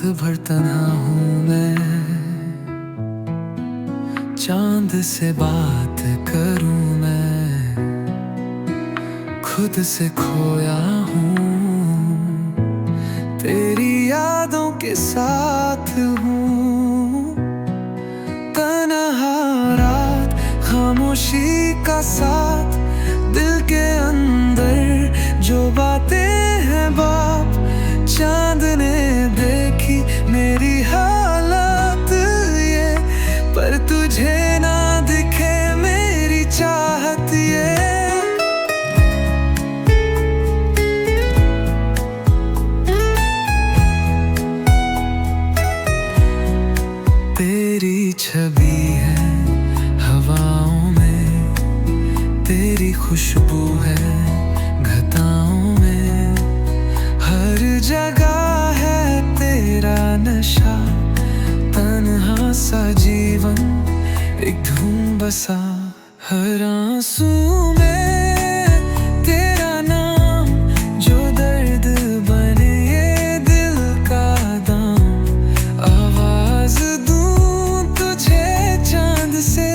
भर तन्हा हूँ मैं, चांद से बात करूँ मैं, खुद से खोया हूँ, तेरी यादों के साथ हूँ। तन्हा रात, खामोशी का साथ, दिल के अंदर जो बातें हैं बाप, चांद ने देखी मेरी हालत ये, पर तुझे ना दिखे मेरी चाहत ये। तेरी छवि है हवाओं में, तेरी खुशबू है घटाओं में, हर जगह है तेरा नशा, तन्हा सा जीवन एक धूम बसा। हर आंसू में तेरा नाम, जो दर्द बने ये दिल का दाम, आवाज दूं तुझे चांद से,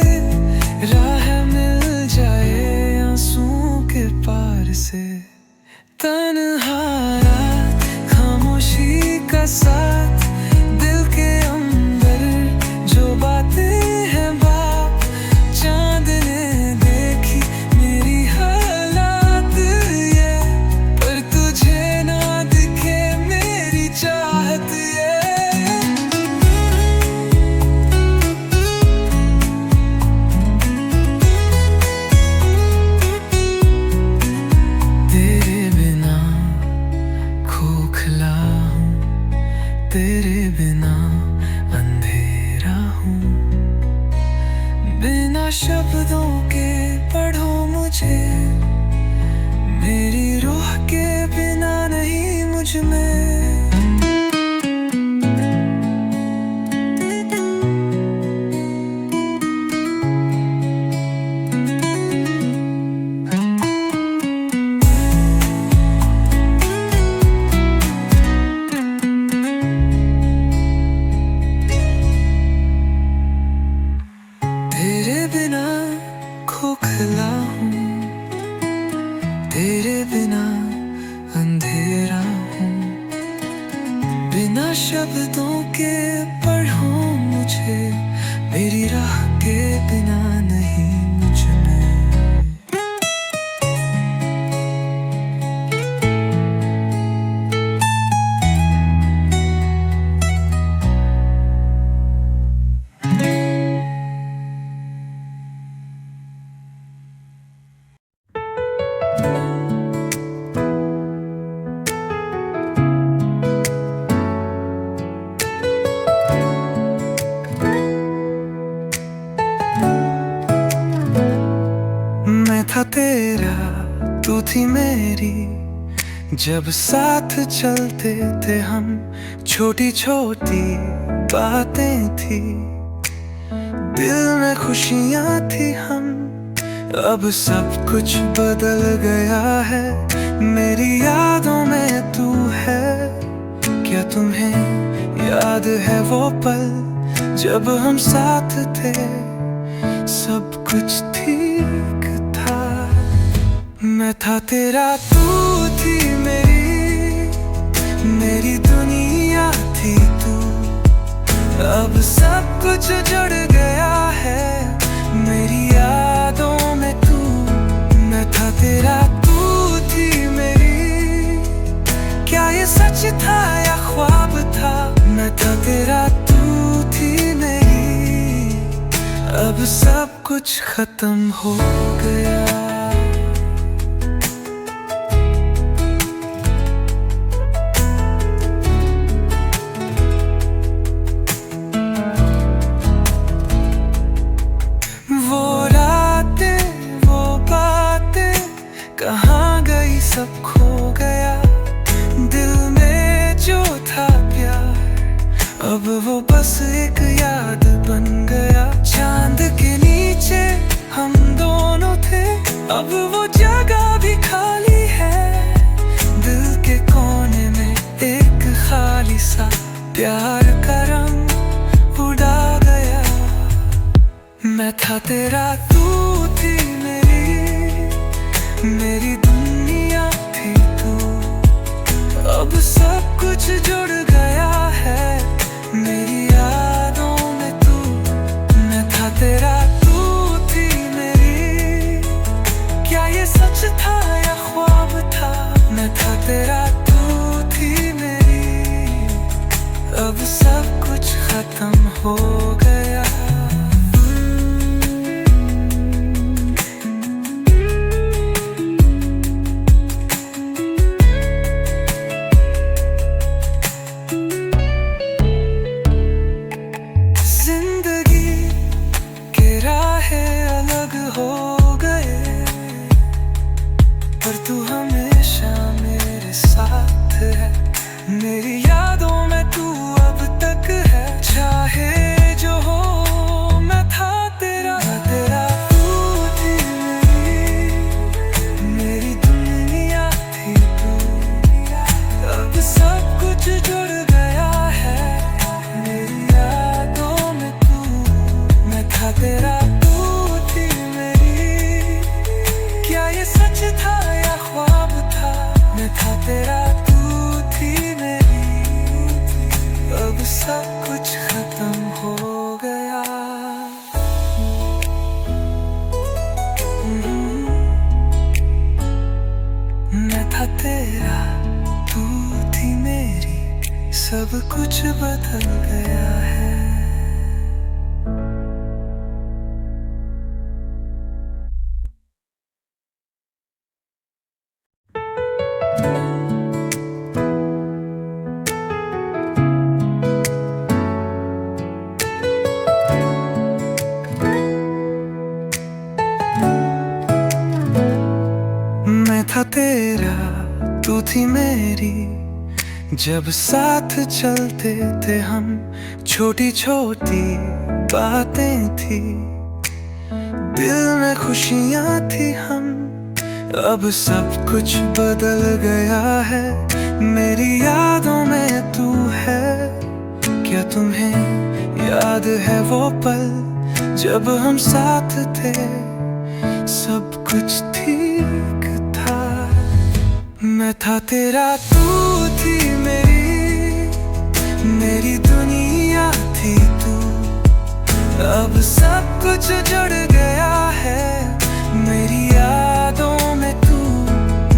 राह मिल जाए आंसुओं के पार से। तन्हा रात, खामोशी का साथ, दिल के अंदर जो बातें हैं बाप, चांद ने देखी मेरी हालात ये, पर तुझे ना दिखे मेरी चाहत ये। तेरे बिना खोखला हूँ, तेरे बिना अंधेरा हूँ, बिना शब्दों के पढ़ो मुझे, मेरी रूह के बिना नहीं मुझ में। तेरे बिना खोखला हूँ, तेरे बिना अंधेरा हूँ, बिना शब्दों के पढ़ो मुझे, मेरी राह के बिना नहीं मुझ में। मैं था तेरा, तू थी मेरी, जब साथ चलते थे हम, छोटी छोटी बातें थी, दिल में खुशियाँ थी हम। अब सब कुछ बदल गया है, मेरी यादों में तू है। क्या तुम्हें याद है वो पल जब हम साथ थे, सब कुछ ठीक था। मैं था तेरा, तू थी मेरी दुनिया थी तू। अब सब कुछ जुड़ गया है मेरी यादों में तू। मैं था तेरा, तू थी मेरी, क्या ये सच था या ख्वाब था। मैं था तेरा, तू थी मेरी, अब सब कुछ खत्म हो गया। कहाँ गई, सब खो गया, दिल में जो था प्यार अब वो बस एक याद बन गया। चांद के नीचे हम दोनों थे, प्यार का रंग उड़ा गया। मैं था तेरा, तू थी मेरी दुनिया थी तू। अब सब कुछ जुड़ गया है मेरी यादों में तू। मैं था तेरा, तू थी मेरी। क्या ये सच था या ख्वाब था? मैं था तेरा, तू थी मेरी। अब सब कुछ खत्म हो गया। पर तू हमेशा मेरे साथ है, मेरी यादों में तू अब तक है। चाहे जो हो मैं था तेरा, तू थी मेरी दुनिया थी तू। अब सब कुछ जुड़ गया है मेरी यादों में तू। मैं था तेरा, तू थी मेरी। क्या ये सच था या ख्वाब था? मैं था तेरा, तू थी मेरी। अब सब कुछ खत्म हो गया। मैं था तेरा, तू थी मेरी। सब कुछ बदल गया है। मैं था तेरा, तू थी मेरी। जब साथ चलते थे हम, छोटी छोटी बातें थी। दिल में खुशियां थी हम। अब सब कुछ बदल गया है मेरी यादों में तू है। क्या तुम्हें याद है वो पल जब हम साथ थे? सब कुछ ठीक था। मैं था तेरा, तू थी मेरी दुनिया थी तू। अब सब कुछ जुड़ गया है मेरी यादों में तू।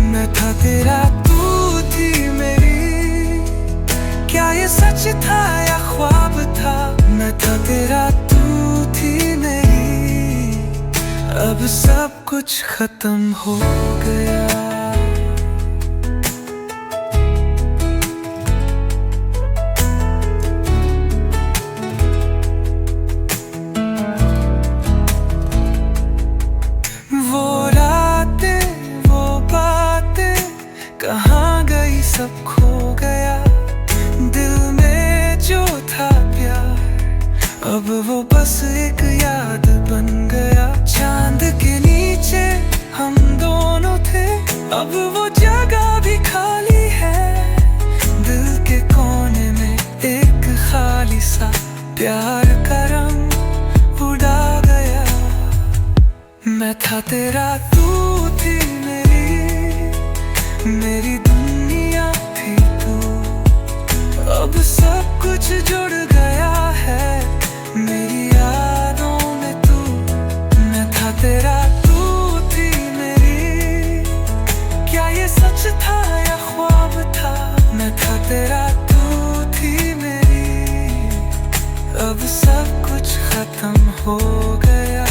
मैं था तेरा, तू थी मेरी। क्या ये सच था या ख्वाब था? मैं था तेरा, तू थी मेरी। अब सब कुछ खत्म हो गया। कहाँ गई, सब खो गया। दिल में जो था प्यार, अब वो बस एक याद बन गया। चांद के नीचे हम दोनों थे, अब वो जगह भी खाली है। दिल के कोने में एक खाली सा प्यार का रंग उड़ा गया। मैं था तेरा, तू थी मेरी दुनिया थी तू। अब सब कुछ जुड़ गया है मेरी यादों में तू। मैं था तेरा, तू थी मेरी। क्या ये सच था या ख्वाब था? मैं था तेरा, तू थी मेरी। अब सब कुछ खत्म हो गया।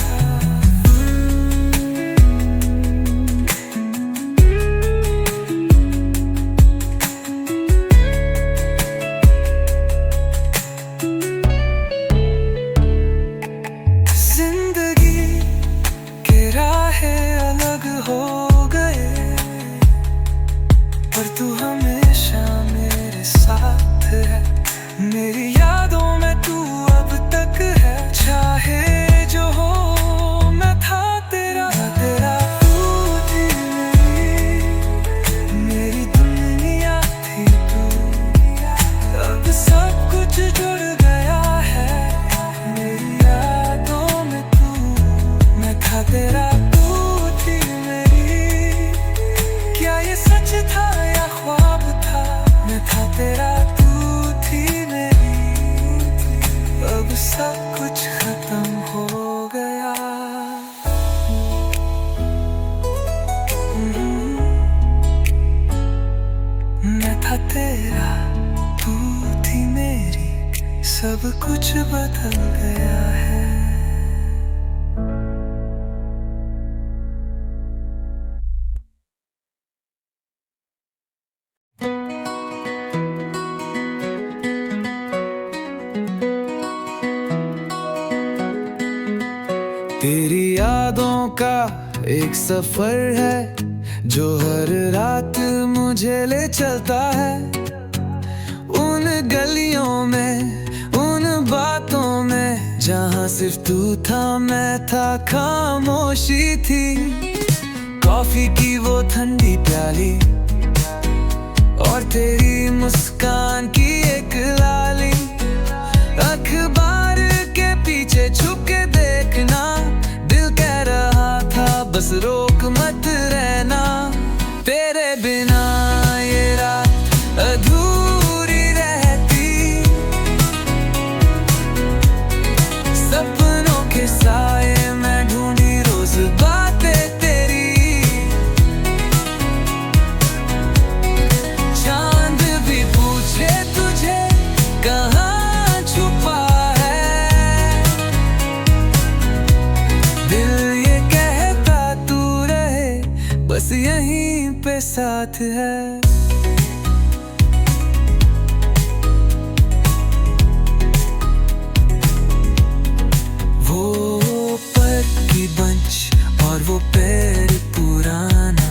सब कुछ बदल गया है। तेरी यादों का एक सफर है जो हर रात मुझे ले चलता है। उन गलियों में, उन बातों में, जहाँ सिर्फ तू था, मैं था, खामोशी थी। कॉफी की वो ठंडी प्याली और तेरी मुस्कान की एक लाली। अखबार के पीछे छुप के देखना, दिल कह रहा था बस रोक मत रहना। तेरे बिना ये रात अधूरी रहती, सपनों के साए मैं ढूंढी रोज बातें तेरी। चांद भी पूछे तुझे कहाँ छुपा है, दिल ये कहता तू रहे बस यहीं पे साथ है। वो पर की बंच और वो पैर पुराना,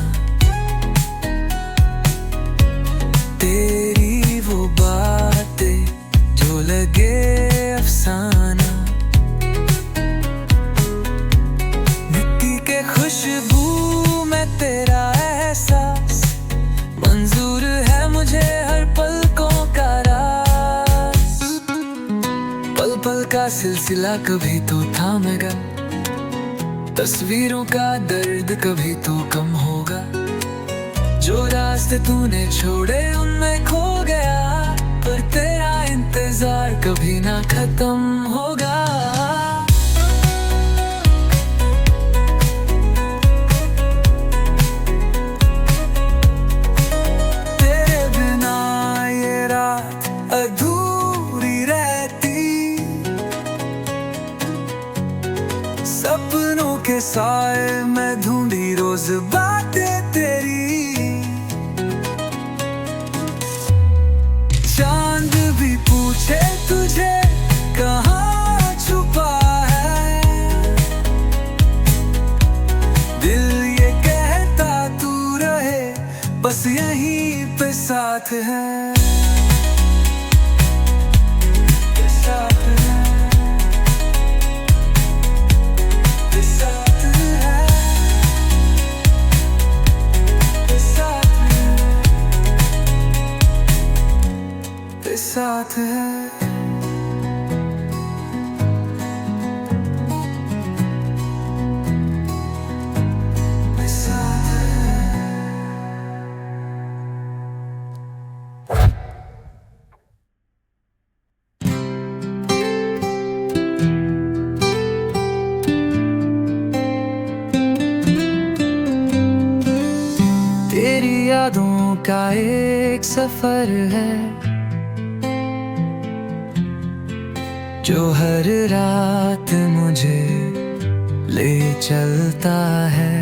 तेरी वो बातें जो लगे अफसाना। मिट्टी के खुशबू में तेरा एहसास, मंजूर है मुझे हर पलकों का राज। पल पल का सिलसिला कभी तो थामेगा, तस्वीरों का दर्द कभी तो कम होगा। जो रास्ते तूने छोड़े उनमें खो गया, पर तेरा इंतजार कभी ना खत्म होगा। तेरे बिना ये रात अधूरी रहती, सपनों के साए मैं ढूंढी रोज बातें तेरी। चांद भी पूछे तुझे कहाँ छुपा है, दिल ये कहता तू रहे बस यहीं पे साथ है। साथ है, साथ है, साथ है, साथ है। तेरी यादों का एक सफर है जो हर रात मुझे ले चलता है।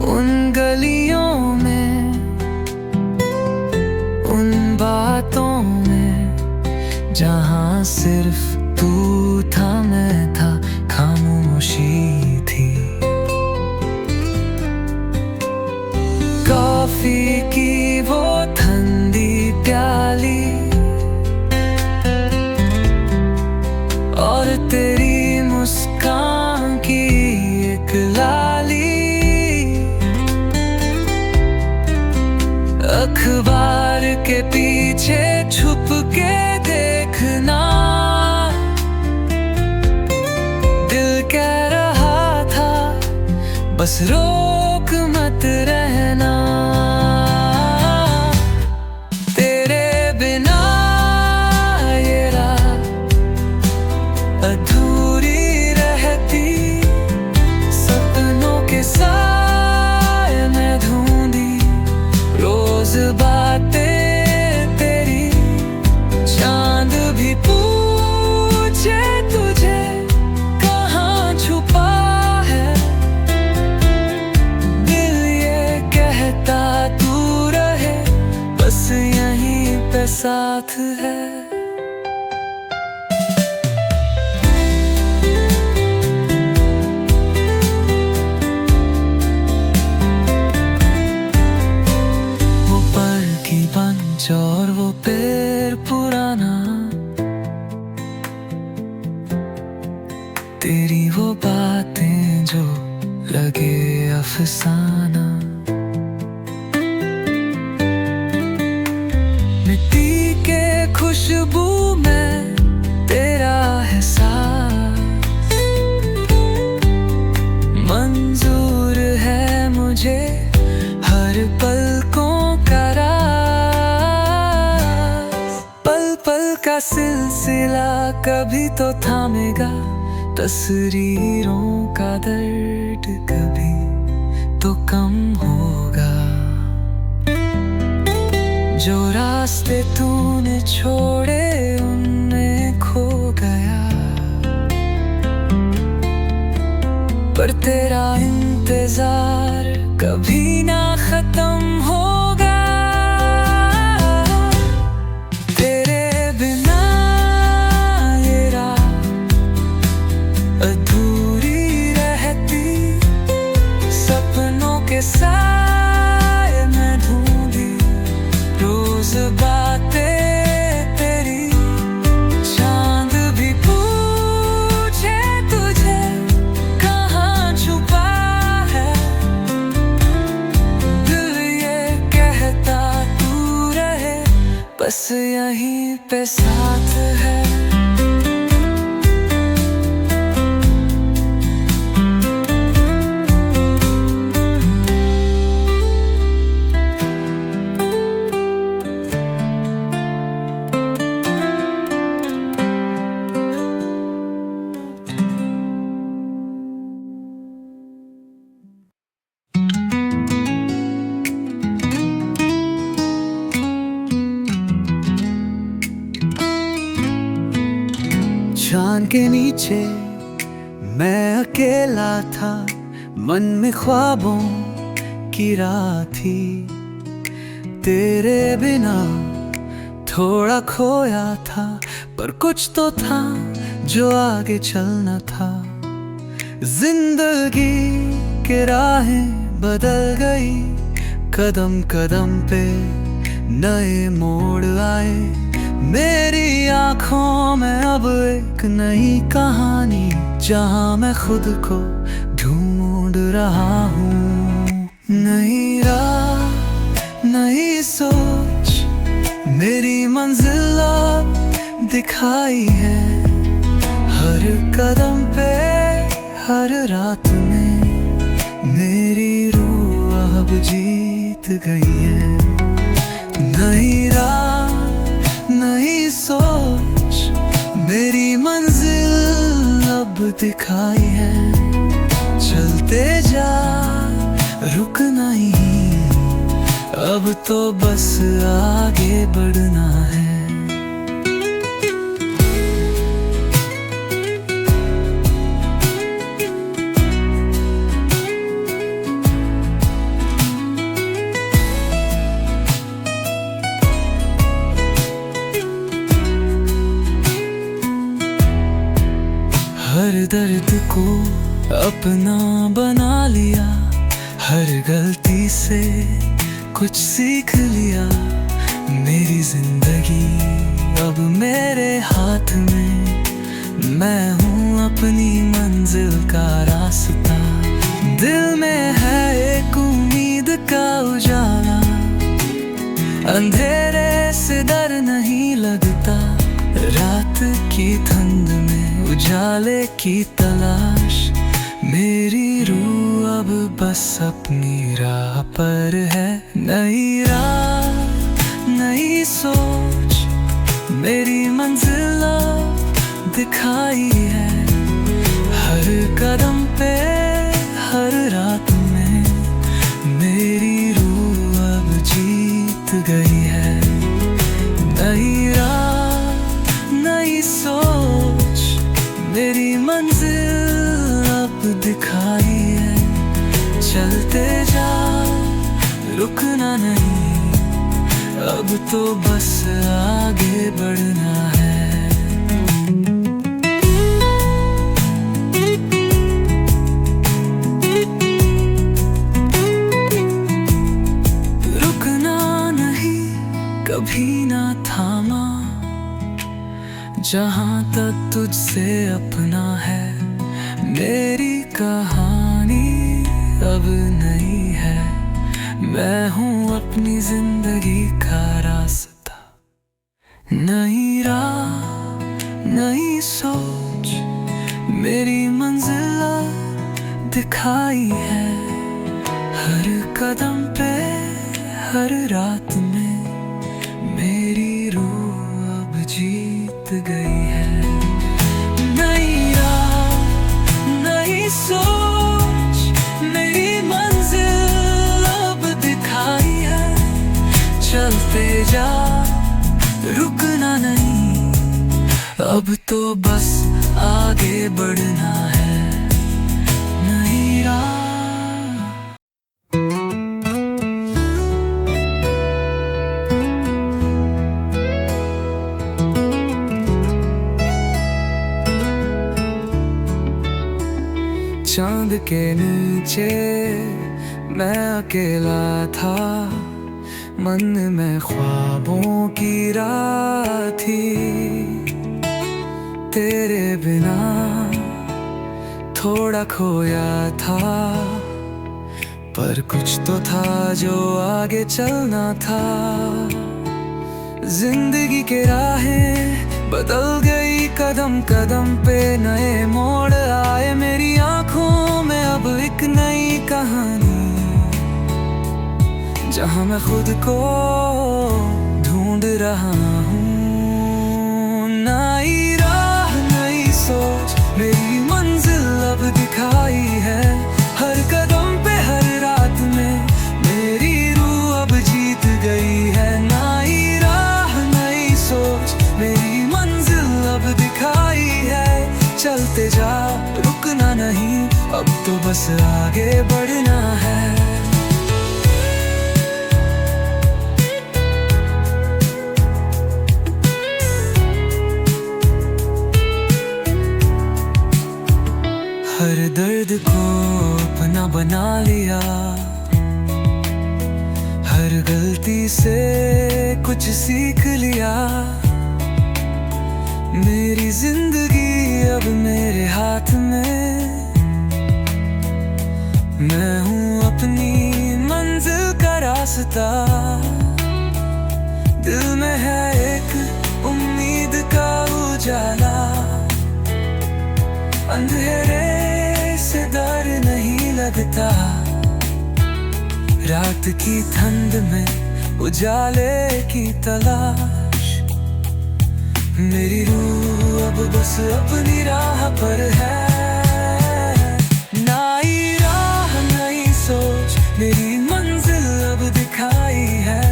उन गलियों में, उन बातों में, जहाँ सिर्फ तू था, मैं था, खामोशी थी। कॉफी की वो ठंडी प्याली और तेरी मुस्कान की एक लाली। अखबार के पीछे छुप के देखना, दिल कह रहा था बस रोक मत रहना। तेरे बिना ये रात अधूरी रहती, सपनों के साए मैं ढूंढी रोज बातें साथ है। वो पर की बंच और वो पेड़ पुराना, तेरी वो बातें जो लगे अफसाना। मिट्टी के खुशबू में तेरा एहसास मंजूर है मुझे, हर पलकों का राज। पल पल का सिलसिला कभी तो थामेगा, तस्वीरों का दर्द कभी तो कम होगा। जो रास्ते तूने छोड़े उनमें खो गया, पर तेरा इंतजार कभी ना खत्म होगा। तेरे बिना ये रात अधूरी रहती, सपनों के साए में ढूंढी रोज बातें तेरी। चांद भी पूछे तुझे कहाँ छुपा है, दिल ये कहता तू रहे बस यहीं पे साथ है। चांद के नीचे मैं अकेला था, मन में ख्वाबों की राह थी। तेरे बिना थोड़ा खोया था, पर कुछ तो था जो आगे चलना था। जिंदगी के राहें बदल गई, कदम कदम पे नए मोड़ आए। मेरी आँखों में अब एक नई कहानी, जहाँ मैं खुद को ढूंढ रहा हूँ। नई राह नई सोच, मेरी मंजिल अब दिखाई है। हर कदम पे हर रात में मेरी रूह अब जीत गई है। नई राह नई सोच, मेरी मंजिल अब दिखाई है। चलते जा रुकना ही, अब तो बस आगे बढ़ना है। हर दर्द को अपना बना लिया, हर गलती से कुछ सीख लिया। मेरी जिंदगी अब मेरे हाथ में, मैं हूँ अपनी मंजिल का रास्ता। दिल में है एक उम्मीद का उजाला, अंधेरे से डर नहीं लगता। रात की ठंड में उजाले की तलाश, मेरी रूह अब बस अपनी राह पर है। नई राह नई सोच, मेरी मंजिल दिखाई है। हर कदम पे हर रात में मेरी रूह अब जीत गई है। नई राह नई सोच, मेरी मंजिल अब दिखाई है। चलते जा रुकना नहीं, अब तो बस आगे बढ़ना है। रुकना नहीं कभी ना थामा, जहां तक तुझसे अपना है। मेरी कहानी अब नहीं है, मैं हूँ अपनी जिंदगी का रास्ता। नई राह नई सोच मेरी मंजिल दिखाई है। हर कदम पे हर रात में मेरी रूह अब जीत गई है। नई राह नई सोच मेरी मंजिल अब दिखाई है। चलते जा रुकना नहीं, अब तो बस आगे बढ़ना है। नई राह चांद के नीचे मैं अकेला था, मन में ख्वाबों की राह थी। तेरे बिना थोड़ा खोया था, पर कुछ तो था जो आगे चलना था। जिंदगी के राहें बदल गई, कदम कदम पे नए मोड़ आए। मेरी आंखों में अब एक नई कहानी, जहां मैं खुद को ढूंढ रहा हूँ। नई राह नई सोच मेरी मंजिल अब दिखाई है। हर कदम पे हर रात में मेरी रूह अब जीत गई है। नई राह नई सोच मेरी मंजिल अब दिखाई है। चलते जा रुकना नहीं, अब तो बस आगे बढ़ना है। हर दर्द को अपना बना लिया, हर गलती से कुछ सीख लिया। मेरी जिंदगी अब मेरे हाथ में, मैं हूँ अपनी मंजिल का रास्ता। दिल में है एक उम्मीद का उजाला, अंधेरे से डर नहीं लगता। रात की ठंड में उजाले की तलाश, मेरी रूह अब बस अपनी राह पर है। नई राह नई सोच मेरी मंजिल अब दिखाई है।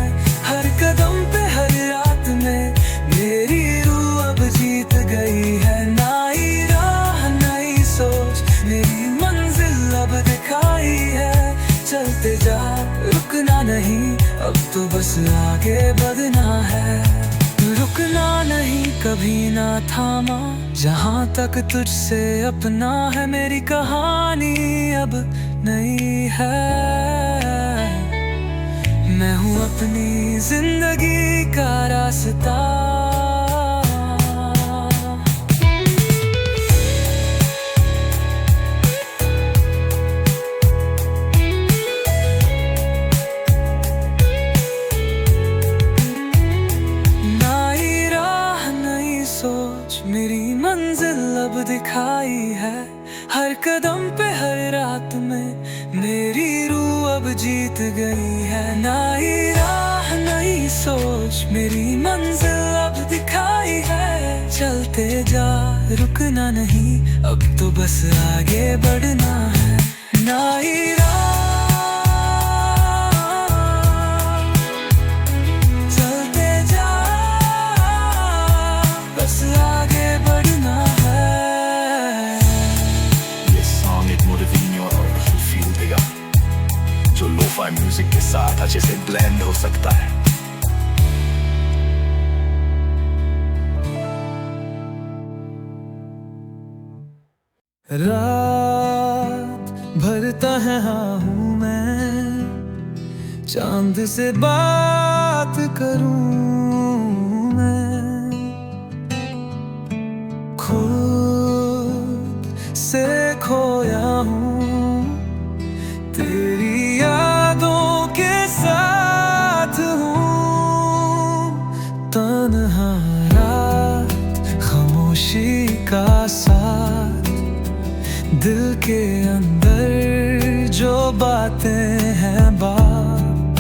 हर कदम पे हर रात में मेरी रूह अब जीत गई है। नई राह नई सोच मेरी मंजिल अब दिखाई है। चलते जा रुकना नहीं, अब तो बस आगे बढ़ना है। रुकना नहीं कभी ना थामा, जहां तक तुझसे अपना है। मेरी कहानी अब नई है, मैं हूँ अपनी जिंदगी का रास्ता। मेरी मंजिल अब दिखाई है। हर कदम पे हर रात में मेरी रूह अब जीत गई है। नई राह नई सोच मेरी मंजिल अब दिखाई है। चलते जा रुकना नहीं, अब तो बस आगे बढ़ना है। नई राह चलते जा, बस आगे बढ़ना है। ये सॉन्ग एक मोटिवेटिंग और फील देगा, जो लोफाई म्यूजिक के साथ अच्छे से ब्लेंड हो सकता है। रात भरता है हाँ हूँ मैं, चांद से बात करूं मैं, खुद से खोया हूँ तेरी यादों के साथ हूँ। तन्हा रात खामोशी का साथ, दिल के अंदर जो बातें हैं बात,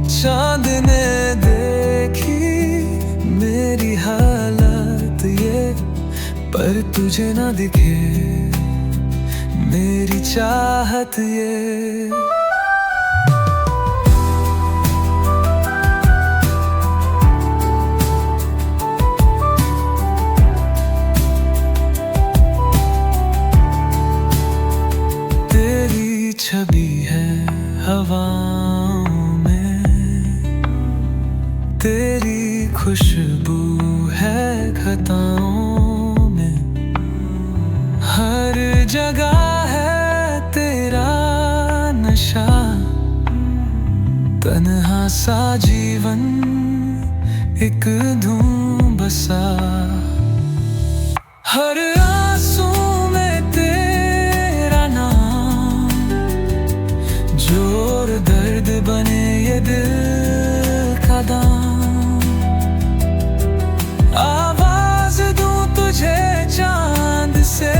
चांद ने देखी मेरी हालत ये, पर तुझे ना दिखे मेरी चाहत ये। तेरी छवि है हवाओं में, तेरी खुशबू है खताओं में, हर जगह है तेरा नशा, तन्हा सा जीवन एक धूम बसा, हर आंसू में तेरा नाम, जोर दर्द बने ये दिल का दाम, आवाज दूं तुझे चांद से,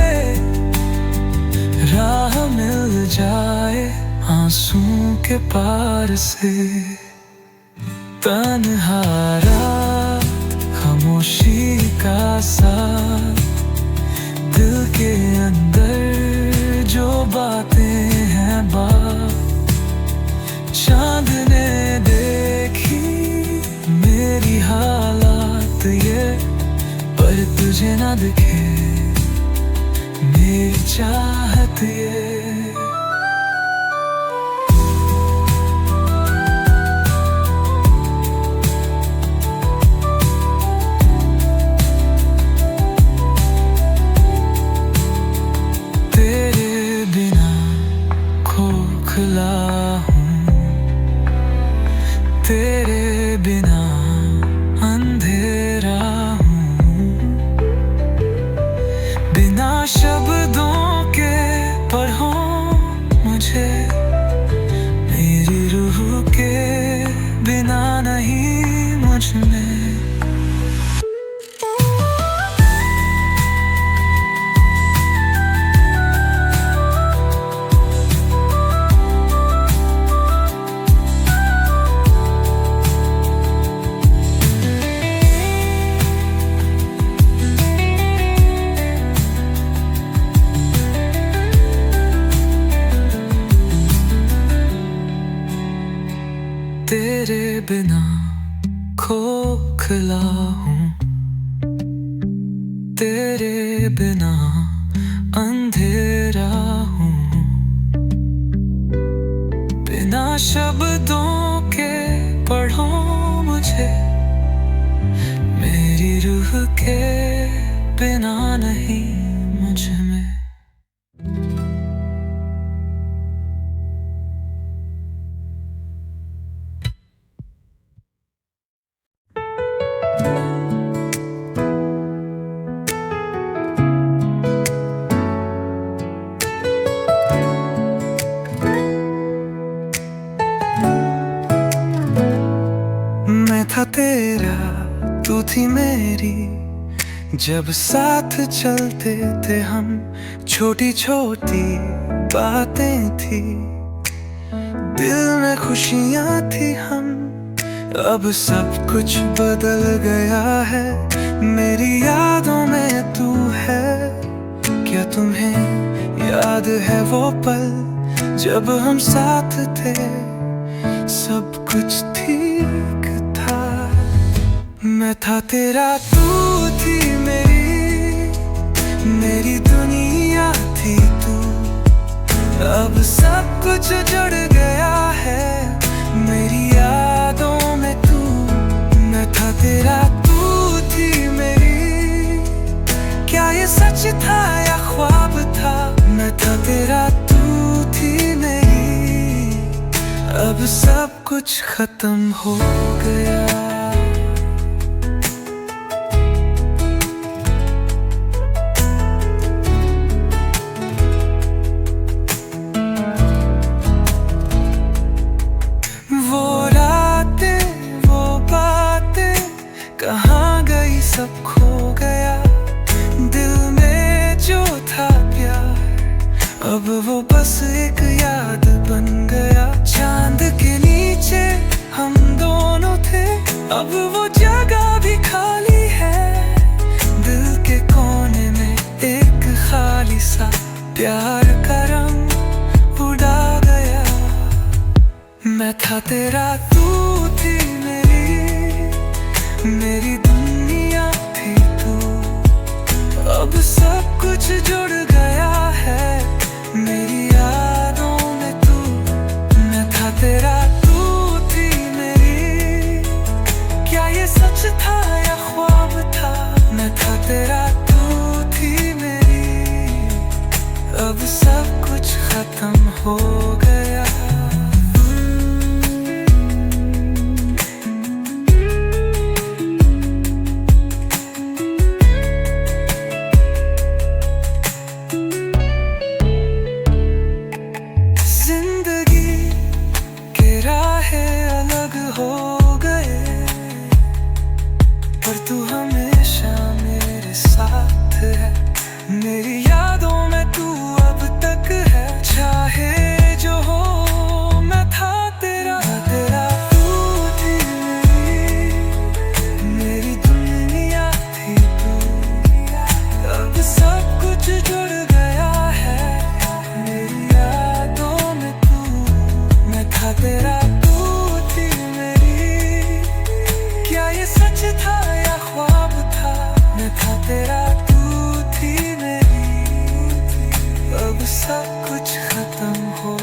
राह मिल जाए आंसू के पार से। तन्हा रात खामोशी का साथ, दिल के अंदर जो बातें हैं बात, चांद ने देखी मेरी हालात ये, पर तुझे ना दिखे मेरी चाहत ये। तेरे बिना खोखला हूँ, तेरे बिना अंधेरा हूँ, बिना शब्दों के पढ़ो मुझे, मेरी रूह के बिना नहीं मुझ में। तेरे बिना खोखला हूँ, तेरे बिना अंधेरा हूँ, बिना शब्दों के पढ़ो मुझे, मेरी रूह के बिना नहीं मुझ में। मैं था तेरा तू थी मेरी, जब साथ चलते थे हम, छोटी छोटी बातें थी, दिल में खुशियाँ थी हम, अब सब कुछ बदल गया है, मेरी यादों में तू है। क्या तुम्हें याद है वो पल जब हम साथ थे, सब कुछ ठीक था, मैं था तेरा तू थी मेरी दुनिया थी तू, अब सब कुछ जुड़ गया है मेरी यादों में तू, मैं था तेरा तू थी मेरी, क्या ये सच था या ख्वाब था? अब सब कुछ खत्म हो गया। वो रातें वो बातें कहाँ गई, सब खो गया। दिल में जो था प्यार अब वो बस एक याद बन गया। चांद के नीचे हम दोनों थे, अब वो जगह भी खाली है। दिल के कोने में एक खाली सा प्यार का रंग उड़ा गया। मैं था तेरा, तू थी मेरी दुनिया थी तू। अब सब कुछ जुड़ गया है मेरी यादों में तू। मैं था तेरा, तू थी मेरी। क्या ये सच था या ख्वाब था? मैं था तेरा, तू थी मेरी। अब सब कुछ खत्म हो गया। पर तू हमेशा मेरे साथ है, मेरी यादों में तू अब तक है। चाहे जो हो मैं था तेरा, तू थी मेरी दुनिया थी तू। अब सब कुछ जुड़ गया है मेरी यादों में तू। मैं था तेरा, सच था या ख्वाब था? मैं था तेरा, तू थी मेरी। अब सब कुछ खत्म हो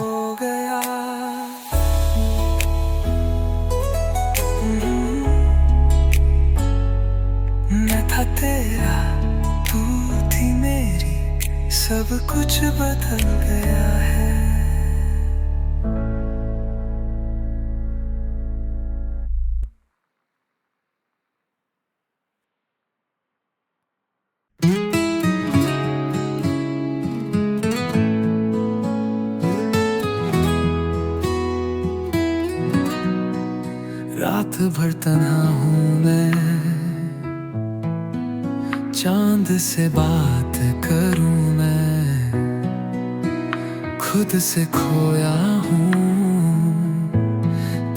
गया। मैं था तेरा, तू थी मेरी। सब कुछ बदल गया है। रात भर तन्हा हूँ मैं, चांद से बात करूँ मैं। खुद से खोया हूँ,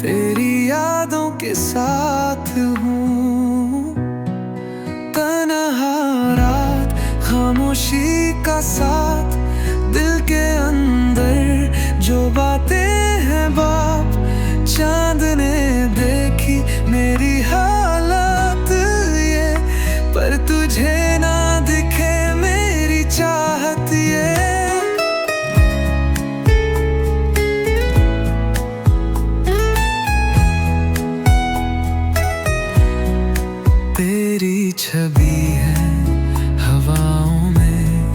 तेरी यादों के साथ हूँ। तन्हा रात, खामोशी का साथ, दिल के अंदर जो बातें हैं बाप। चांद ने देखी मेरी हालत ये, पर तुझे ना दिखे मेरी चाहत ये। तेरी छवि है हवाओं में,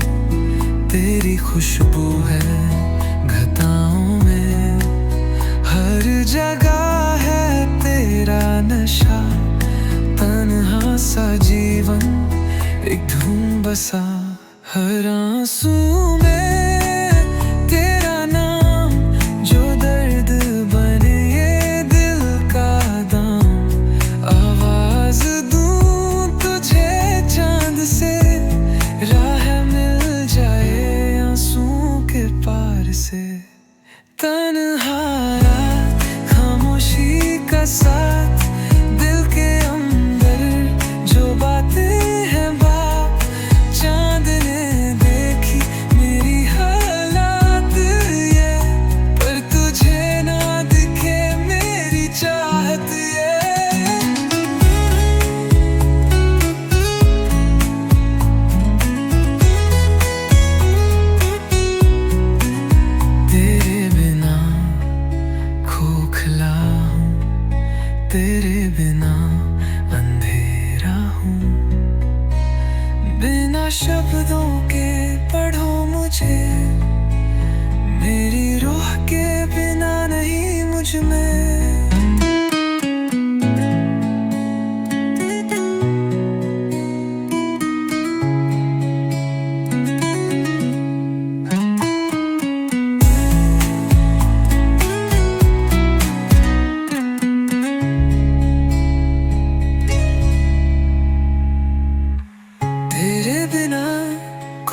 तेरी खुशबू है घटाओं में। हर जगह है तेरा नशा, तन्हा सा जीवन एक धूम बसा। हर आंसू में तेरा नाम, जो दर्द बने ये दिल का दाम। आवाज दूं तुझे चांद से, राह मिल जाए आंसुओं के पार से। तन्हा का साथ, दिल के अंदर जो बातें हैं बाप। चांद ने देखी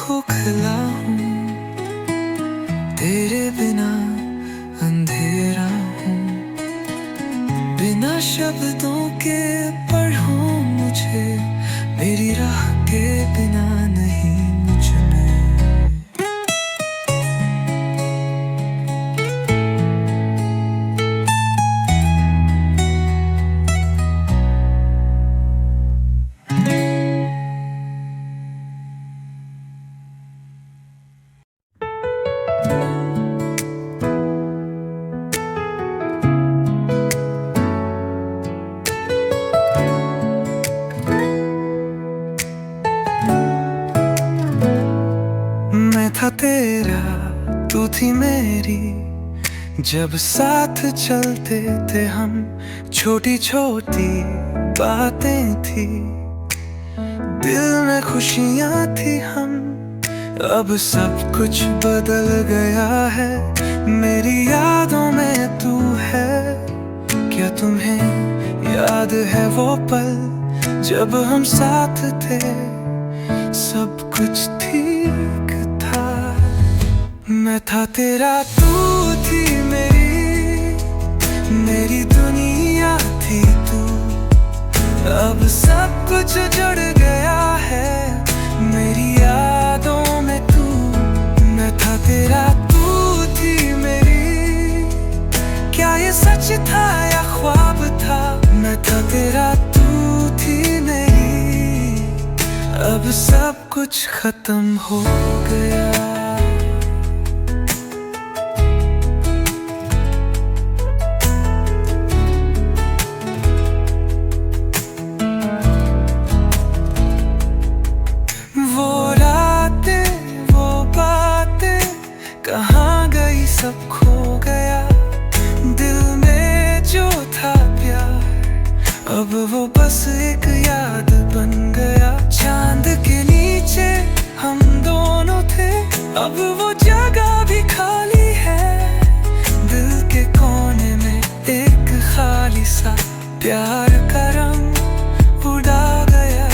खोखला हूँ, तेरे बिना अंधेरा हूँ। बिना शब्दों के पढ़ूं मुझे, मेरी राह के बिना नहीं मुझ में। मैं था तेरा, तू थी मेरी, जब साथ चलते थे हम। छोटी छोटी बातें थी, दिल में खुशियाँ थी हम। अब सब कुछ बदल गया है, मेरी यादों में तू है। क्या तुम्हें याद है वो पल जब हम साथ थे, सब कुछ ठीक था। मैं था तेरा, तू थी मेरी दुनिया थी तू। अब सब कुछ जुड़ गया है, मेरी यादों में तू। मैं था तेरा, तू थी मेरी। क्या ये सच था या ख्वाब था? मैं था तेरा, तू थी मेरी। अब सब कुछ खत्म हो गया। कहाँ गई, सब खो गया। दिल में जो था प्यार, अब वो बस एक याद बन गया। चांद के नीचे हम दोनों थे, अब वो जगह भी खाली है। दिल के कोने में एक खाली सा प्यार का रंग उड़ा गया।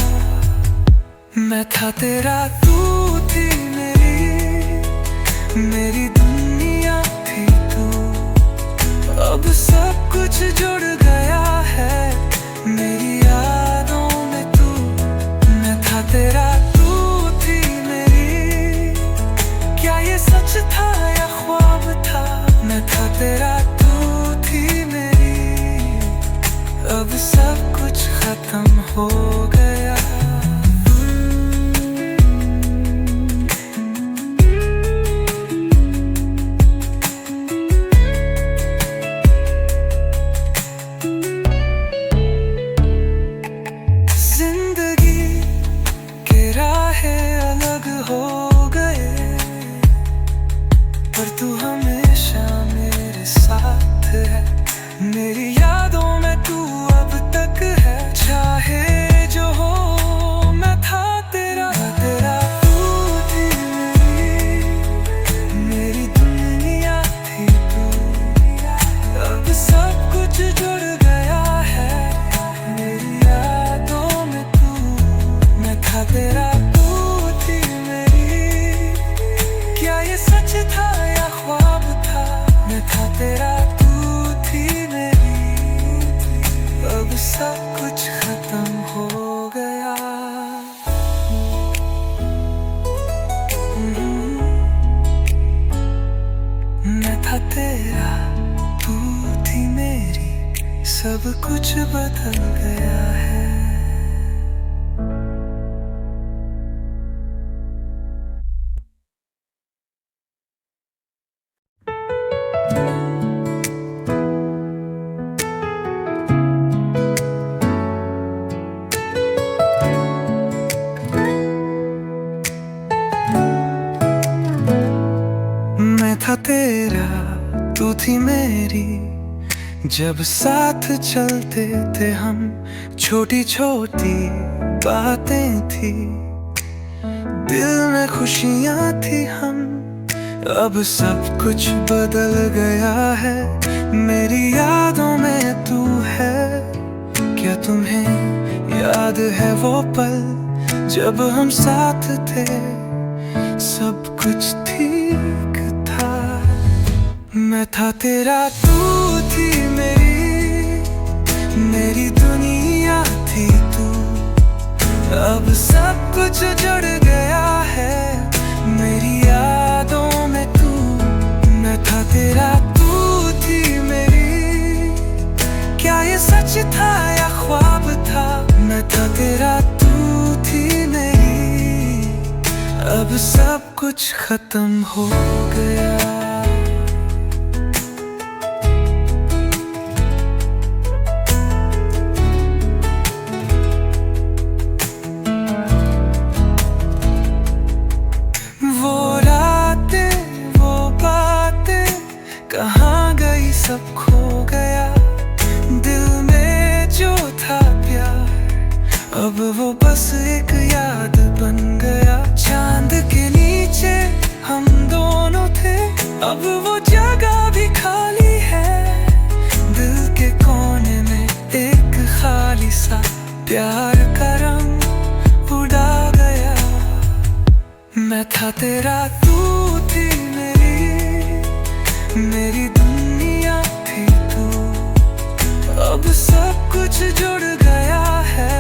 मैं था तेरा, तू थी मेरी दुनिया थी तू। अब सब कुछ जुड़ गया है, मेरी यादों में तू। मैं था तेरा, तू थी मेरी। क्या ये सच था या ख्वाब था? मैं था तेरा, तू थी मेरी। अब सब कुछ खत्म हो गया। हो गए, पर तू हमेशा मेरे साथ है। मेरी यादों में तू अब तक है, चाहे जो हो। मैं था तेरा, तू थी मेरी दुनिया थी तू। अब सब कुछ जुड़ गया है, मेरी यादों में तू। मैं था तेरा, सच था या ख्वाब था? मैं था तेरा, तू थी मेरी। अब सब कुछ खत्म हो गया। मैं था तेरा, तू थी मेरी। सब कुछ बदल गया है। मैं था तेरा, तू थी मेरी, जब साथ चलते थे हम। छोटी छोटी बातें थी, दिल में खुशियाँ थी हम। अब सब कुछ बदल गया है, मेरी यादों में तू है। क्या तुम्हें याद है वो पल जब हम साथ थे, कुछ ठीक था। मैं था तेरा, तू थी मेरी दुनिया थी तू। अब सब कुछ जुड़ गया है मेरी यादों में तू। मैं था तेरा, तू थी मेरी। क्या ये सच था या ख्वाब था? मैं था तेरा, तू थी मेरी। अब सब कुछ खत्म हो गया। कहाँ गई, सब खो गया। दिल में जो था प्यार, अब वो बस एक याद बन गया। चांद के नीचे हम दोनों थे, अब वो जगह भी खाली है। दिल के कोने में एक खाली सा प्यार का रंग उड़ा गया। मैं था तेरा, तू थी मेरी दुनिया थी तू। अब सब कुछ जुड़ गया है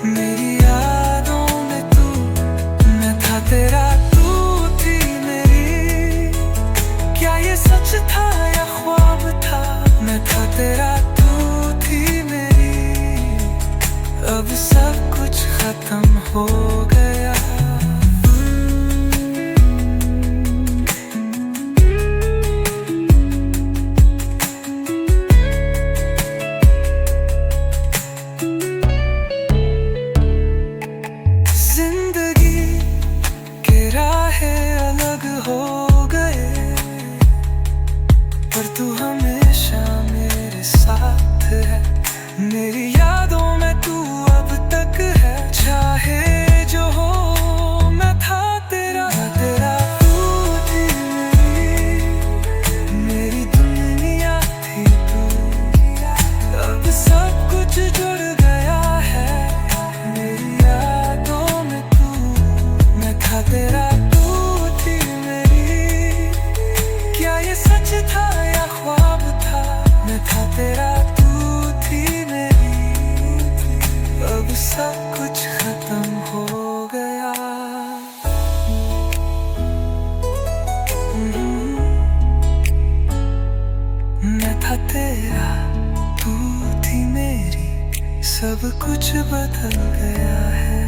मेरी यादों में तू। मैं था तेरा, तू थी मेरी। क्या ये सच था या ख्वाब था? मैं था तेरा, तू थी मेरी। अब सब कुछ खत्म हो गया। हो गए पर तू हमेशा मेरे साथ है। मेरी यादों में तू अब तक है। चाहे जो हो, मैं था तेरा, तू थी मेरी दुनिया थी तू। अब सब कुछ जुड़ गया है मेरी यादों में तू। मैं था तेरा, सच था या ख्वाब था? मैं था तेरा, तू थी मेरी। अब सब कुछ खत्म हो गया। मैं था तेरा, तू थी मेरी। सब कुछ बदल गया है।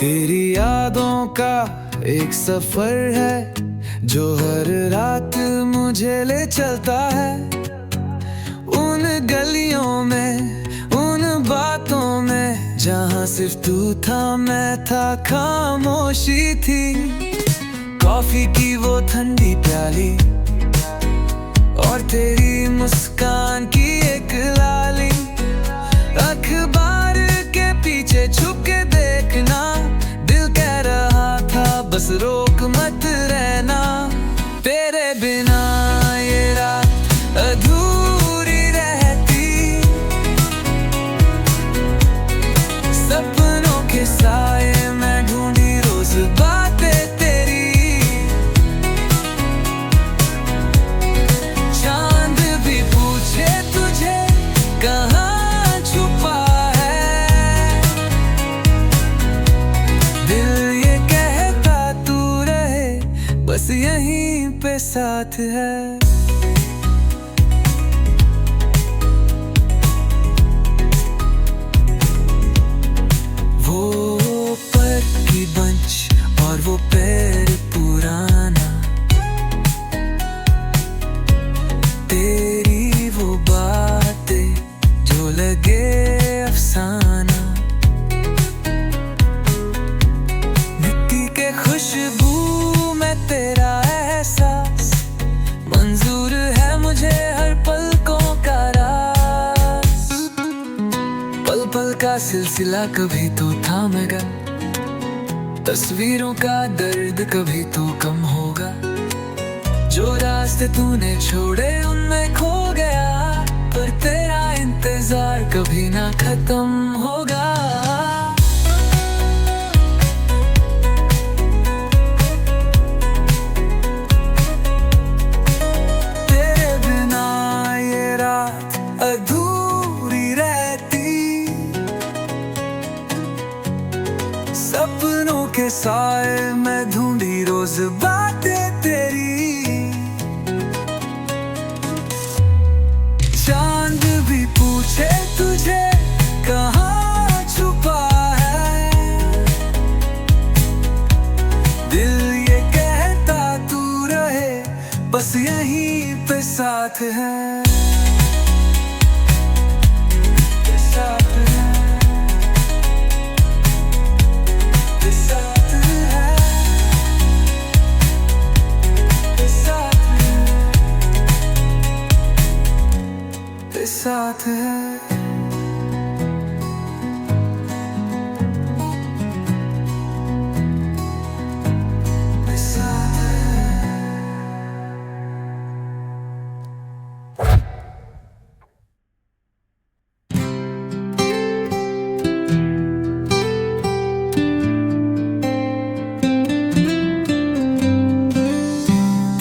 तेरी यादों का एक सफर है जो हर रात मुझे ले चलता है। उन गलियों में, उन बातों में, जहाँ सिर्फ तू था, मैं था, खामोशी थी। कॉफी की वो ठंडी प्याली और तेरी मुस्कान की एक लाली। अखबार के पीछे छुप के देखना, दिल कह रहा था बस रोक मत रहना। तेरे बिना ये रात अधूरी रहती। सपनों के साए में ढूंढी रोज बातें तेरी। चांद भी पूछे तुझे कहाँ छुपा है। दिल ये कहता तू रहे, बस यहीं पे साथ है। वो पर की बंच और वो पैर पुराना, तेरी वो बातें जो लगे अफसाना। मिट्टी के खुशबू में तेरा एहसास, मंजूर है मुझे हर पलकों का राज। पल पल का सिलसिला कभी तो थामेगा, तस्वीरों का दर्द कभी तो कम होगा, जो रास्ते तूने छोड़े उनमें खो गया, पर तेरा इंतजार कभी ना खत्म होगा। तेरे बिना ये रात अधूरी रहती, सपनों के साए में ढूंढी रोज बातें तेरी। चांद भी पूछे तुझे कहाँ छुपा है, दिल ये कहता तू रहे बस यहीं पे साथ है, साथ है, साथ है, साथ है, साथ है।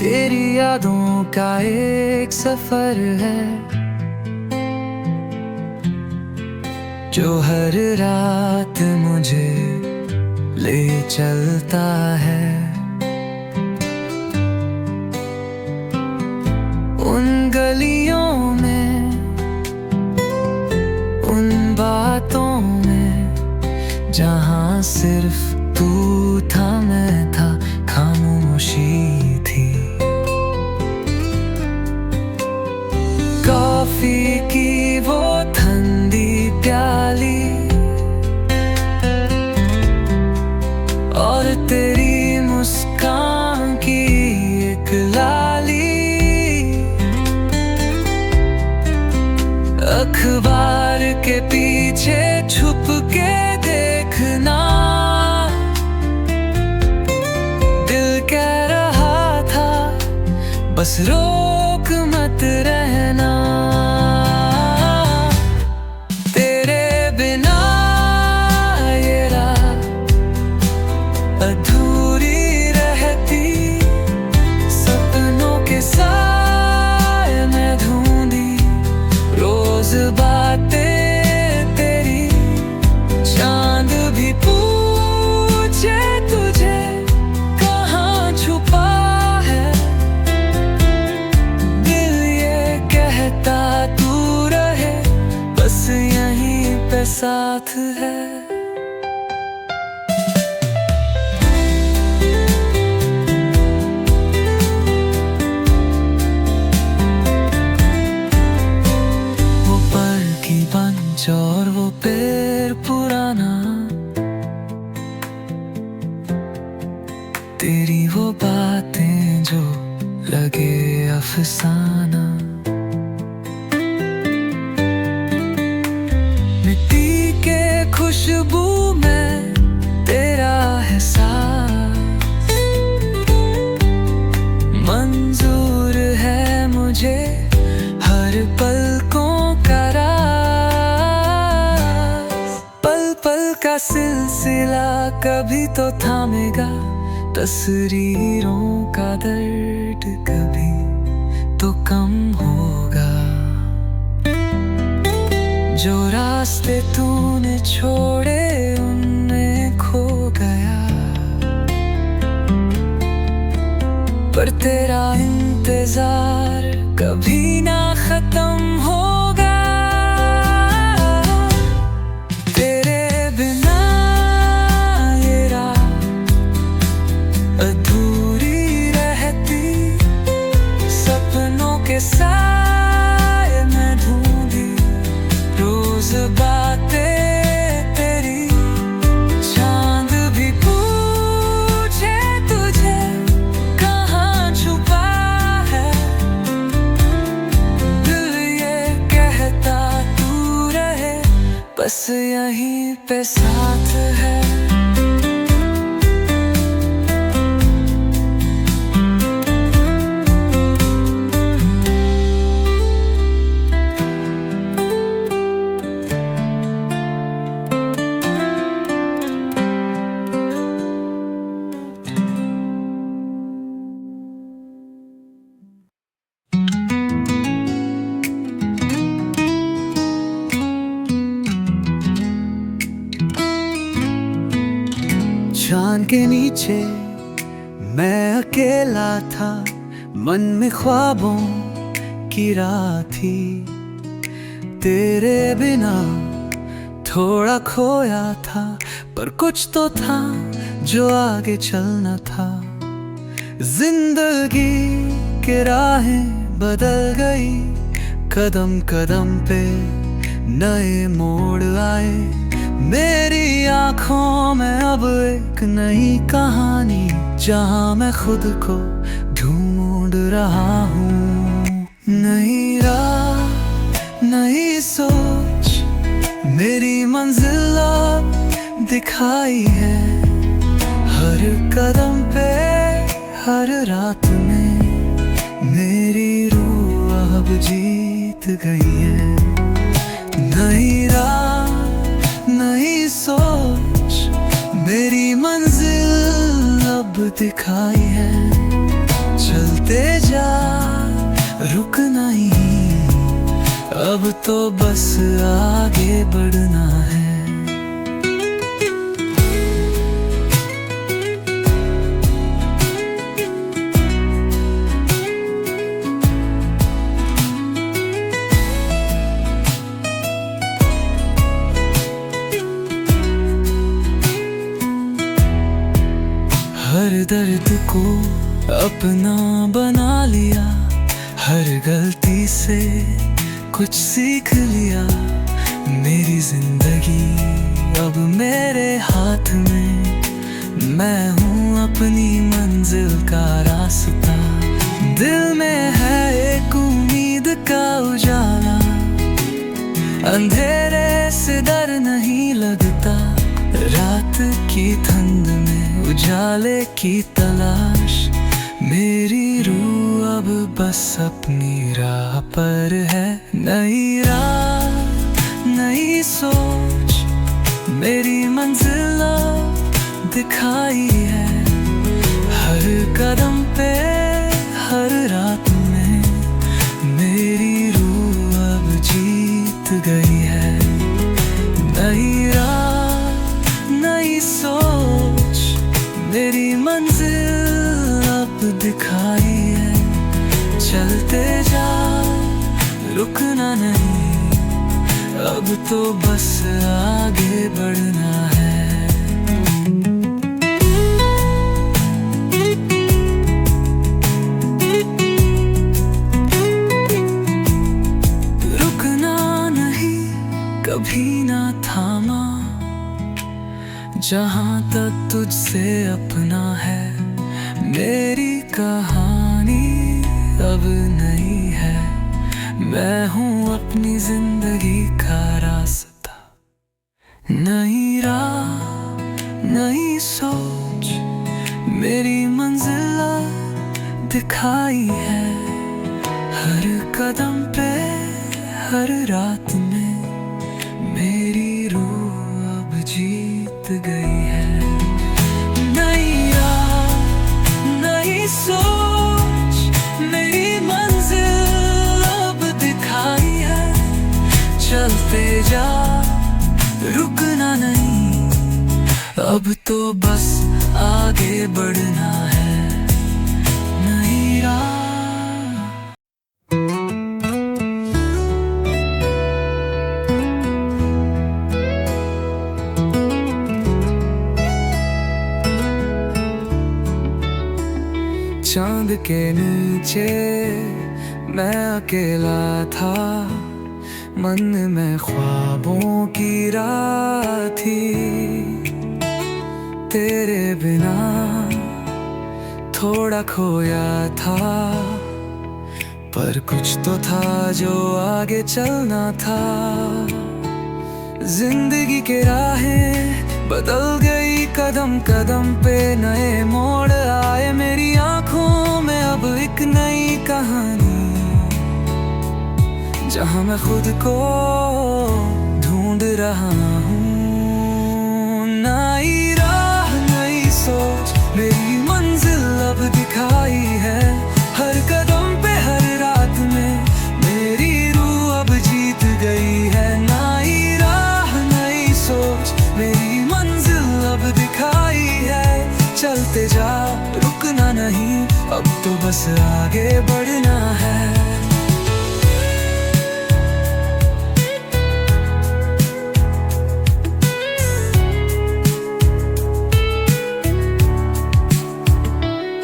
तेरी यादों का एक सफर है, जो हर रात मुझे ले चलता है। उन गलियों में, उन बातों में, जहाँ सिर्फ तू था मैं था, खामोशी थी। कॉफी की वो ठंडी प्याली और तेरी मुस्कान की एक लाली, अखबार के पीछे छुप के देखना, दिल कह रहा था बस रोक मत रहना। तेरे बिना ये रात अधूरी रहती, सपनों के साए में ढूंढी रोज बातें तेरी। चांद भी पूछे तुझे कहाँ छुपा है, दिल ये कहता तू रहे बस यहीं पे साथ है। वो पर की बंच और वो पेड़ पुराना, तेरी वो बातें जो लगे अफसाना, मिट्टी के खुशबू में तेरा एहसास मंजूर है मुझे, हर पलकों का राज। पल पल का सिलसिला कभी तो थामेगा, तस्वीरों का दर्द कभी तो कम होगा, जो रास्ते तूने छोड़े उनमें खो गया, पर तेरा इंतजार कभी ना खत्म होगा। तेरे बिना ये रात अधूरी रहती, सपनों के साए में ढूंढी रोज बातें तेरी। चांद भी पूछे तुझे कहाँ छुपा है, दिल ये कहता तू रहे बस यहीं पे साथ है। के नीचे मैं अकेला था, मन में ख्वाबों की राह थी। तेरे बिना थोड़ा खोया था, पर कुछ तो था जो आगे चलना था। जिंदगी के राहें बदल गई, कदम कदम पे नए मोड़ आए। मेरी आंखों में अब एक नई कहानी, जहां मैं खुद को ढूंढ रहा हूँ। नई राह, नई सोच, मेरी मंजिल अब दिखाई है। हर कदम पे, हर रात में मेरी रूह अब जीत गई है। नई राह, नई सोच, मेरी मंजिल अब दिखाई है। चलते जा, रुकना ही, अब तो बस आगे बढ़ना है। हर दर्द को अपना बना लिया, हर गलती से कुछ सीख लिया। मेरी जिंदगी अब मेरे हाथ में, मैं हूँ अपनी मंजिल का रास्ता। दिल में है एक उम्मीद का उजाला, अंधेरे से डर नहीं लगता। रात की ठंड में उजाले की तलाश, मेरी रूह अब बस अपनी राह पर है। नई राह, नई सोच, मेरी मंजिल अब दिखाई है। हर कदम पे, हर रात में मेरी रूह अब जीत गई है। नई राह, नई सोच, मेरी मंजिल अब दिखाई है। चलते जा, रुकना नहीं, अब तो बस आगे बढ़ना है। रुकना नहीं, कभी ना थामा, जहां तक तुझसे अपना है। मेरी कहानी अब नई है, मैं हूँ अपनी जिंदगी का रास्ता। नई राह, नई सोच, मेरी मंजिल दिखाई है। हर कदम पे, हर रात में मेरी रूह अब जीत गई है। नई राह, नई सोच, मेरी मंजिल अब दिखाई है। चलते जा, रुकना नहीं, अब तो बस आगे बढ़ना है। नई राह। चांद के नीचे मैं अकेला था, मन में ख्वाबों की राह थी। तेरे बिना थोड़ा खोया था, पर कुछ तो था जो आगे चलना था। जिंदगी के राहें बदल गई, कदम कदम पे नए मोड़ आए। मेरी आंखों में अब एक नई कहानी, जहां मैं खुद को ढूंढ रहा हूँ। नई राह, नई सोच, मेरी मंजिल अब दिखाई है। हर कदम पे, हर रात में मेरी रूह अब जीत गई है। तो बस आगे बढ़ना है।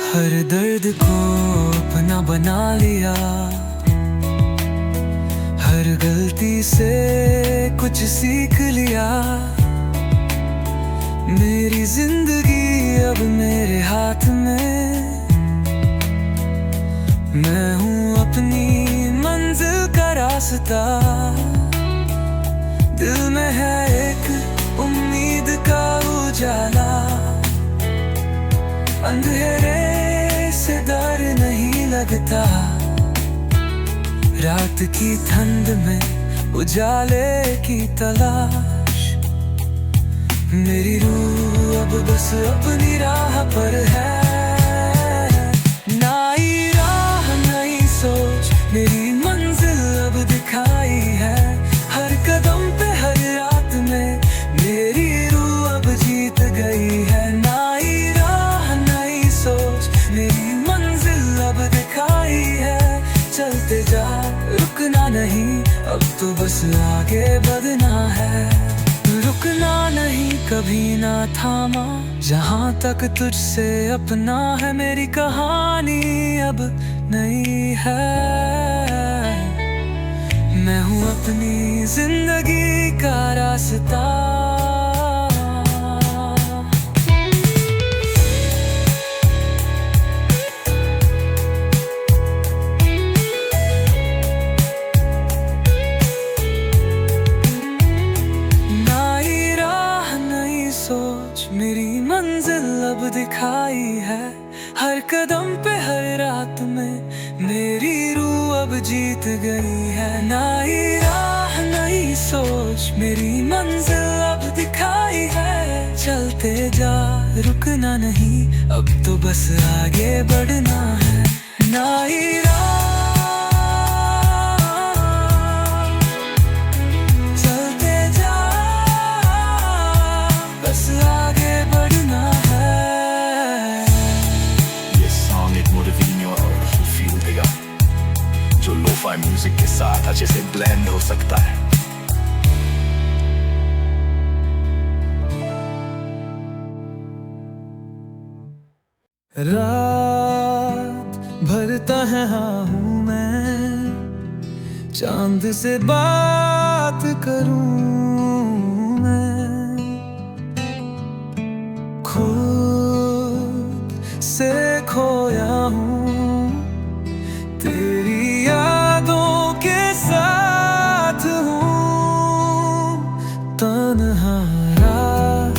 हर दर्द को अपना बना लिया, हर गलती से कुछ सीख लिया। मेरी जिंदगी अब मेरे हाथ में, मैं हूँ अपनी मंजिल का रास्ता। दिल में है एक उम्मीद का उजाला, अंधेरे से डर नहीं लगता। रात की ठंड में उजाले की तलाश, मेरी रूह अब बस अपनी राह पर है। नई राह नई सोच, मेरी मंजिल अब दिखाई है। हर कदम पे हर रात में मेरी रूह अब जीत गई है। नई राह नई सोच, मेरी मंजिल अब दिखाई है। चलते जा रुकना नहीं, अब तो बस आगे बढ़ना है। रुकना नहीं कभी ना थामा, जहाँ तक तुझसे अपना है। मेरी कहानी अब नई है, मैं हूँ अपनी जिंदगी का रास्ता। मेरी मंजिल अब दिखाई है। हर कदम पे हर रात में मेरी रूह अब जीत गई है। नई राह नई सोच, मेरी मंजिल अब दिखाई है। चलते जा रुकना नहीं, अब तो बस आगे बढ़ना है। नई म्यूजिक के साथ अच्छे से ब्लेंड हो सकता है। रात भरता है हाँ हूँ मैं, चांद से बात करूं मैं। खुद से खोया हूँ, तेरी यादों के साथ हूँ। तन्हा रात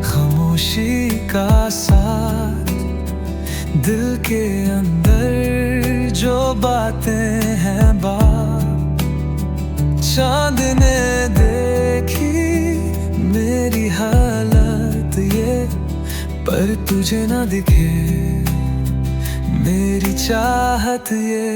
खामोशी का साथ, दिल के अंदर जो बातें हैं बात। चांद ने देखी मेरी हालत ये, पर तुझे ना दिखे मेरी चाहत ये।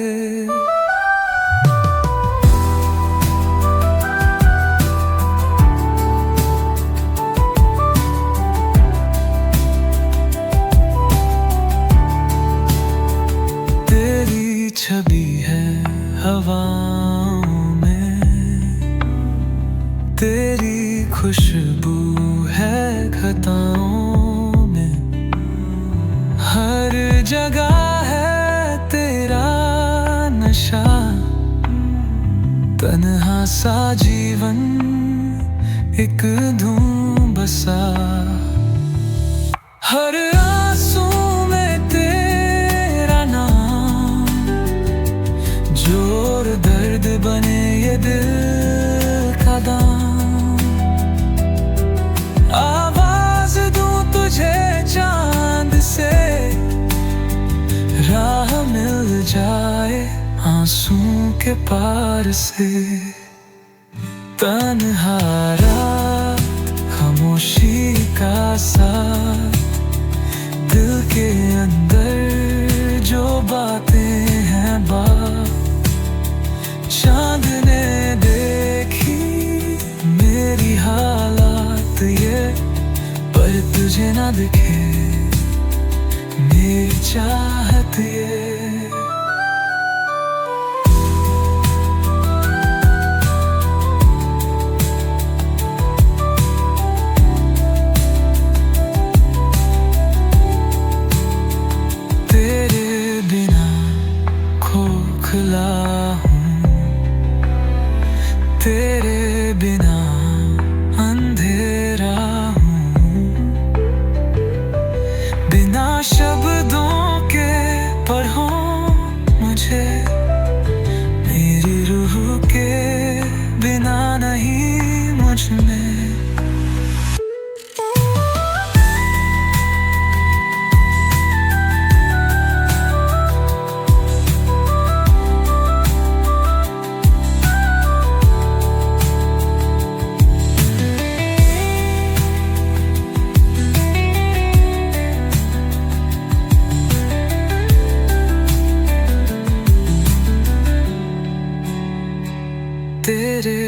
तेरी छवि है हवाओं में, तेरी खुशबू है खताओं में। हर जगह तन्हा सा जीवन एक धूम बसा। हर आंसू में तेरा नाम, जोर दर्द बने ये दिल का दाम। आवाज दूं तुझे चांद से, राह मिल जाए आंसू के पार से। तन्हा रात खामोशी का साथ, दिल के अंदर जो बातें हैं बात। चांद ने देखी मेरी हालात ये, पर तुझे ना दिखे मेरी चाहत ये।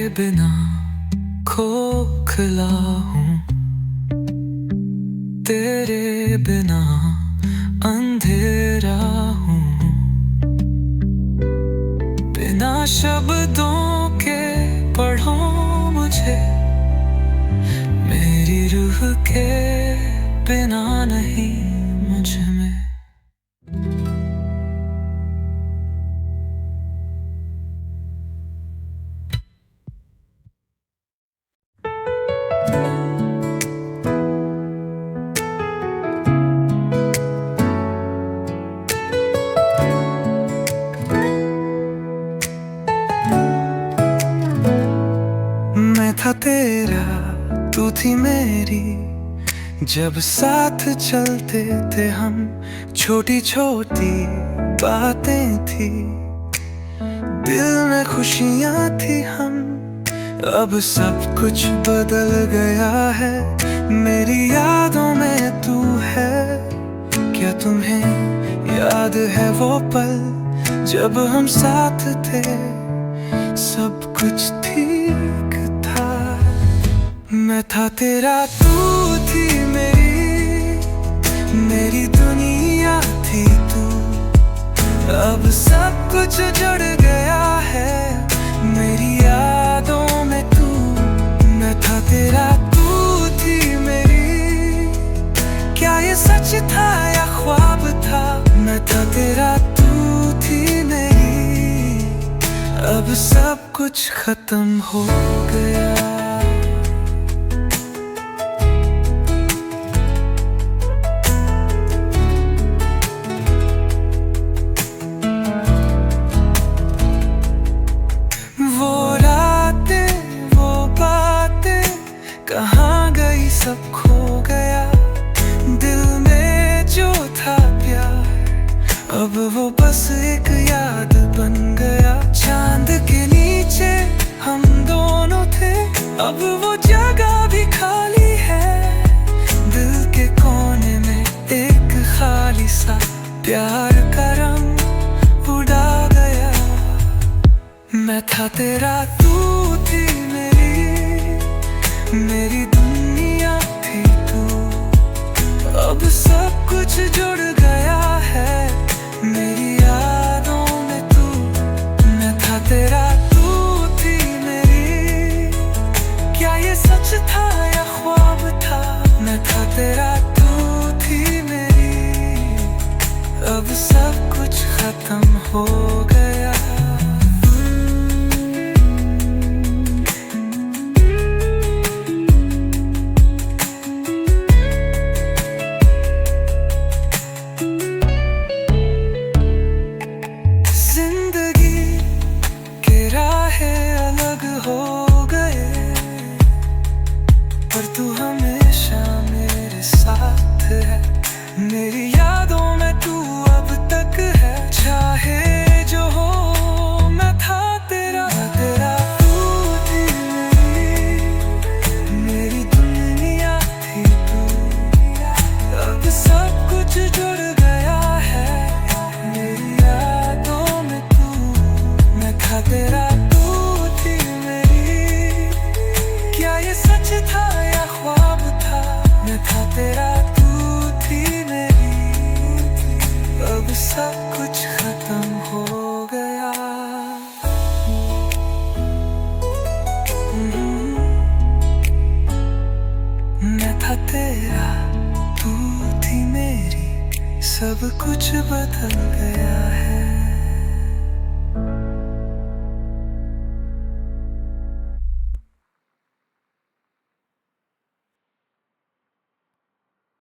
बिना खोखला हूँ, तेरे बिना अंधेरा हूँ। बिना शब्दों के पढ़ो मुझे, मेरी रूह के बिना नहीं मुझ में। मैं था तेरा, तू थी मेरी, जब साथ चलते थे हम। छोटी छोटी बातें थी, दिल में खुशियाँ थी हम। अब सब कुछ बदल गया है, मेरी यादों में तू है। क्या तुम्हें याद है वो पल जब हम साथ थे, सब कुछ ठीक था। मैं था तेरा, तू थी मेरी दुनिया थी तू। अब सब कुछ जुड़ गया है, मेरी यादों में तू। मैं था तेरा, तू थी मेरी, क्या ये सच था या ख्वाब था। मैं था तेरा, तू थी मेरी, अब सब कुछ खत्म हो गया। कहाँ गई, सब खो गया। दिल में जो था प्यार, अब वो बस एक याद बन गया। चांद के नीचे हम दोनों थे, अब वो जगह भी खाली है। दिल के कोने में एक खाली सा प्यार का रंग उड़ा गया। मैं था तेरा, तू थी मेरी दुनिया थी तू। अब सब कुछ जुड़ गया है, मेरी यादों में तू। मैं था तेरा, तू थी मेरी, क्या ये सच था या ख्वाब था। मैं था तेरा, तू थी मेरी, अब सब कुछ खत्म हो गया। पर तू हमेशा मेरे साथ है, मेरी यादों में तू अब तक है। चाहे जो हो, मैं था तेरा, तू थी मेरी दुनिया थी तू। अब सब कुछ जुड़ गया है, मेरी यादों में तू। मैं था तेरा, तू थी मेरी, क्या ये सच था या ख्वाब था। मैं था तेरा, तू थी मेरी, अब सब कुछ खत्म हो गया। मैं था तेरा, तू थी मेरी, सब कुछ बदल गया है।